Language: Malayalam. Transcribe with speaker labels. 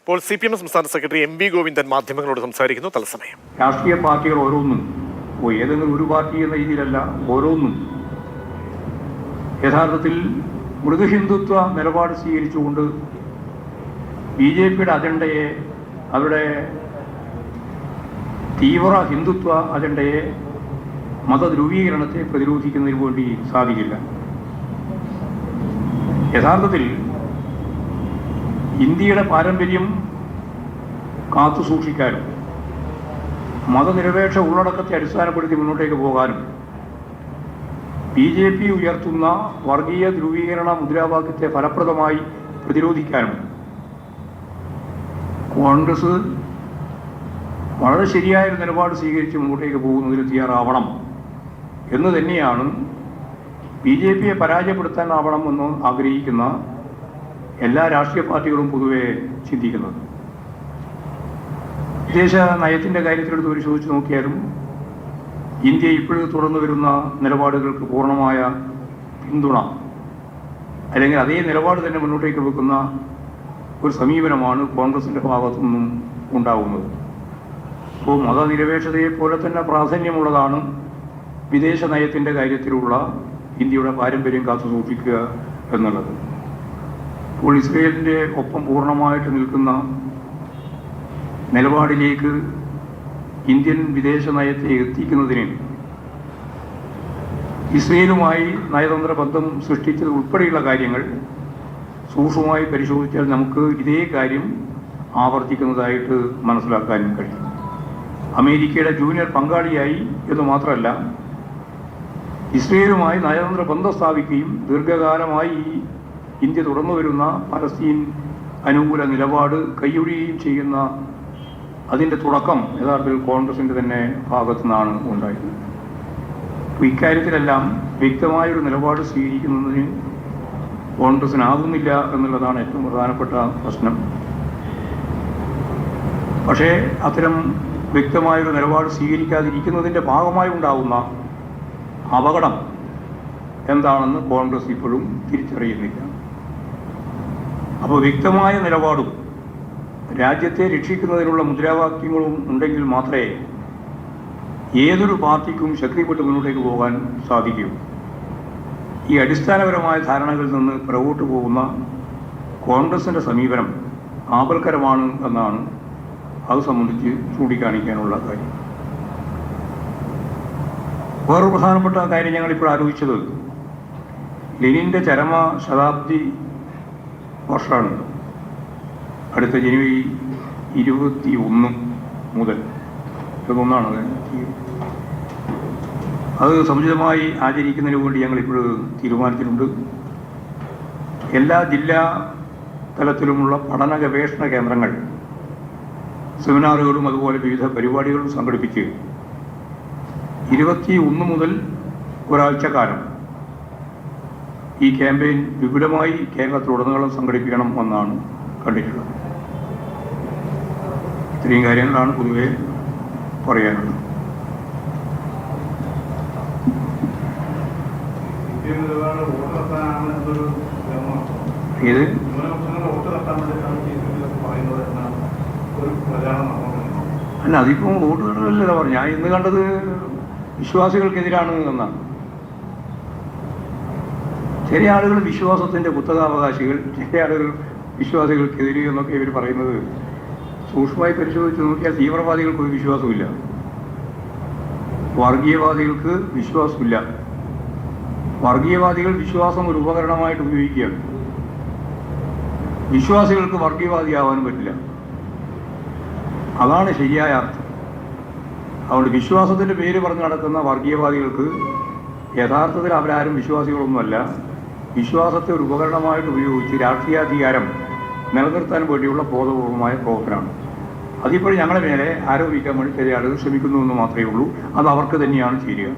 Speaker 1: ഇപ്പോൾ CPM സംസ്ഥാന സെക്രട്ടറി MV ഗോവിന്ദൻ മാധ്യമങ്ങളോട് സംസാരിക്കുന്നു. തത്സമയം.
Speaker 2: രാഷ്ട്രീയ പാർട്ടികൾ ഓരോന്നും ഏതെങ്കിലും ഒരു പാർട്ടി എന്ന രീതിയിലല്ല, ഓരോന്നും യഥാർത്ഥത്തിൽ മൃദുഹിന്ദുത്വ നിലപാട് സ്വീകരിച്ചുകൊണ്ട് BJPയുടെ അജണ്ടയെ, അവരുടെ തീവ്ര ഹിന്ദുത്വ അജണ്ടയെ, മതധ്രുവീകരണത്തെ പ്രതിരോധിക്കുന്നതിന് വേണ്ടി സാധിക്കില്ല. യഥാർത്ഥത്തിൽ ഇന്ത്യയുടെ പാരമ്പര്യം കാത്തു സൂക്ഷിക്കാനും മതനിരപേക്ഷ ഉള്ളടക്കത്തെ അടിസ്ഥാനപ്പെടുത്തി മുന്നോട്ടേക്ക് പോകാനും BJP ഉയർത്തുന്ന വർഗീയ ധ്രുവീകരണ മുദ്രാവാക്യത്തെ ഫലപ്രദമായി പ്രതിരോധിക്കാനും കോൺഗ്രസ് വളരെ ശരിയായൊരു നിലപാട് സ്വീകരിച്ച് മുന്നോട്ടേക്ക് പോകുന്നതിന് തയ്യാറാവണം എന്ന് തന്നെയാണ് BJPയെ പരാജയപ്പെടുത്താനാവണമെന്ന് ആഗ്രഹിക്കുന്ന എല്ലാ രാഷ്ട്രീയ പാർട്ടികളും പൊതുവെ ചിന്തിക്കുന്നത്. വിദേശ നയത്തിൻ്റെ കാര്യത്തിലെടുത്ത് പരിശോധിച്ച് നോക്കിയാലും ഇന്ത്യ ഇപ്പോഴും തുടർന്നു വരുന്ന നിലപാടുകൾക്ക് പൂർണ്ണമായ പിന്തുണ, അല്ലെങ്കിൽ അതേ നിലപാട് തന്നെ മുന്നോട്ടേക്ക് വെക്കുന്ന ഒരു സമീപനമാണ് കോൺഗ്രസിൻ്റെ ഭാഗത്തു നിന്നും ഉണ്ടാകുന്നത്. അപ്പോൾ മതനിരപേക്ഷതയെ പോലെ തന്നെ പ്രാധാന്യമുള്ളതാണ് വിദേശ നയത്തിൻ്റെ കാര്യത്തിലുള്ള ഇന്ത്യയുടെ പാരമ്പര്യം കാത്തു സൂക്ഷിക്കുക എന്നുള്ളത്. ഇപ്പോൾ ഇസ്രയേലിൻ്റെ ഒപ്പം പൂർണ്ണമായിട്ട് നിൽക്കുന്ന നിലപാടിലേക്ക് ഇന്ത്യൻ വിദേശ നയത്തെ എത്തിക്കുന്നതിന് ഇസ്രയേലുമായി നയതന്ത്ര ബന്ധം സൃഷ്ടിച്ചത് ഉൾപ്പെടെയുള്ള കാര്യങ്ങൾ സൂക്ഷ്മമായി പരിശോധിച്ചാൽ നമുക്ക് ഇതേ കാര്യം ആവർത്തിക്കുന്നതായിട്ട് മനസ്സിലാക്കാനും കഴിയും. അമേരിക്കയുടെ ജൂനിയർ പങ്കാളിയായി എന്ന് മാത്രമല്ല, ഇസ്രയേലുമായി നയതന്ത്ര ബന്ധം സ്ഥാപിക്കുകയും ദീർഘകാലമായി ഇന്ത്യ തുടർന്നു വരുന്ന പലസ്തീൻ അനുകൂല നിലപാട് കൈയൊഴിയുകയും ചെയ്യുന്ന അതിൻ്റെ തുടക്കം യഥാർത്ഥത്തിൽ കോൺഗ്രസിൻ്റെ തന്നെ ഭാഗത്തു നിന്നാണ് ഉണ്ടായത്. അപ്പോൾ ഇക്കാര്യത്തിലെല്ലാം വ്യക്തമായൊരു നിലപാട് സ്വീകരിക്കുന്നതിന് കോൺഗ്രസിനാകുന്നില്ല എന്നുള്ളതാണ് ഏറ്റവും പ്രധാനപ്പെട്ട പ്രശ്നം. പക്ഷേ അത്തരം വ്യക്തമായൊരു നിലപാട് സ്വീകരിക്കാതിരിക്കുന്നതിൻ്റെ ഭാഗമായി ഉണ്ടാകുന്ന അപകടം എന്താണെന്ന് കോൺഗ്രസ് ഇപ്പോഴും തിരിച്ചറിയുന്നില്ല. അപ്പോൾ വ്യക്തമായ നിലപാടും രാജ്യത്തെ രക്ഷിക്കുന്നതിനുള്ള മുദ്രാവാക്യങ്ങളും ഉണ്ടെങ്കിൽ മാത്രമേ ഏതൊരു പാർട്ടിക്കും ശക്തിപ്പെട്ട് മുന്നോട്ടേക്ക് പോകാൻ സാധിക്കൂ. ഈ അടിസ്ഥാനപരമായ ധാരണകളിൽ നിന്ന് പുറകോട്ട് പോകുന്ന കോൺഗ്രസിൻ്റെ സമീപനം ആപൽക്കരമാണ് എന്നാണ് അത് സംബന്ധിച്ച് ചൂണ്ടിക്കാണിക്കാനുള്ള കാര്യം. വേറൊരു പ്രധാനപ്പെട്ട കാര്യം ഞങ്ങളിപ്പോൾ ആലോചിച്ചത് ലെനിൻ്റെ ചരമ ശതാബ്ദി വർഷമാണ്. അടുത്ത ജനുവരി 21 മുതൽ 21 അത് സമുചിതമായി ആചരിക്കുന്നതിന് വേണ്ടി ഞങ്ങളിപ്പോൾ തീരുമാനിച്ചിട്ടുണ്ട്. എല്ലാ ജില്ലാ തലത്തിലുമുള്ള പഠന ഗവേഷണ കേന്ദ്രങ്ങൾ സെമിനാറുകളും അതുപോലെ വിവിധ പരിപാടികളും സംഘടിപ്പിച്ച് 21 മുതൽ ഒരാഴ്ചക്കാലം ഈ ക്യാമ്പയിൻ വിപുലമായി കേരളത്തിലുടനീളം സംഘടിപ്പിക്കണം എന്നാണ് കണ്ടിട്ടുള്ളത്. ഇത്രയും കാര്യങ്ങളാണ് പൊതുവെ പറയാനുള്ളത്. ഏത് അല്ല, അതിപ്പോൾ വോട്ട് തടവല്ല പറഞ്ഞു. ഞാൻ ഇന്ന് കണ്ടത് വിശ്വാസികൾക്കെതിരാണ് എന്നാണ്. ചില ആളുകൾ വിശ്വാസത്തിൻ്റെ കുത്തകാവകാശികൾ, ചില ആളുകൾ വിശ്വാസികൾക്കെതിരെ എന്നൊക്കെ ഇവർ പറയുന്നത് സൂക്ഷ്മമായി പരിശോധിച്ച് നോക്കിയാൽ തീവ്രവാദികൾക്ക് ഒരു വിശ്വാസമില്ല, വർഗീയവാദികൾക്ക് വിശ്വാസമില്ല. വർഗീയവാദികൾ വിശ്വാസം ഒരു ഉപകരണമായിട്ട് ഉപയോഗിക്കുകയാണ്. വിശ്വാസികൾക്ക് വർഗീയവാദിയാവാനും പറ്റില്ല. അതാണ് ശരിയായ അർത്ഥം. അതുകൊണ്ട് വിശ്വാസത്തിൻ്റെ പേര് പറഞ്ഞു നടക്കുന്ന വർഗീയവാദികൾക്ക് യഥാർത്ഥത്തിൽ അവരാരും വിശ്വാസികളൊന്നുമല്ല. വിശ്വാസത്തെ ഒരു ഉപകരണമായിട്ട് ഉപയോഗിച്ച് രാഷ്ട്രീയാധികാരം നിലനിർത്താൻ വേണ്ടിയുള്ള ബോധപൂർവമായ പ്രവർത്തനമാണ്. അതിപ്പോൾ ഞങ്ങളെ മേലെ ആരോപിക്കാൻ വേണ്ടി ചില ആളുകൾ ശ്രമിക്കുന്നു എന്ന് മാത്രമേ ഉള്ളൂ. അത് അവർക്ക് തന്നെയാണ് ചെയ്യുക.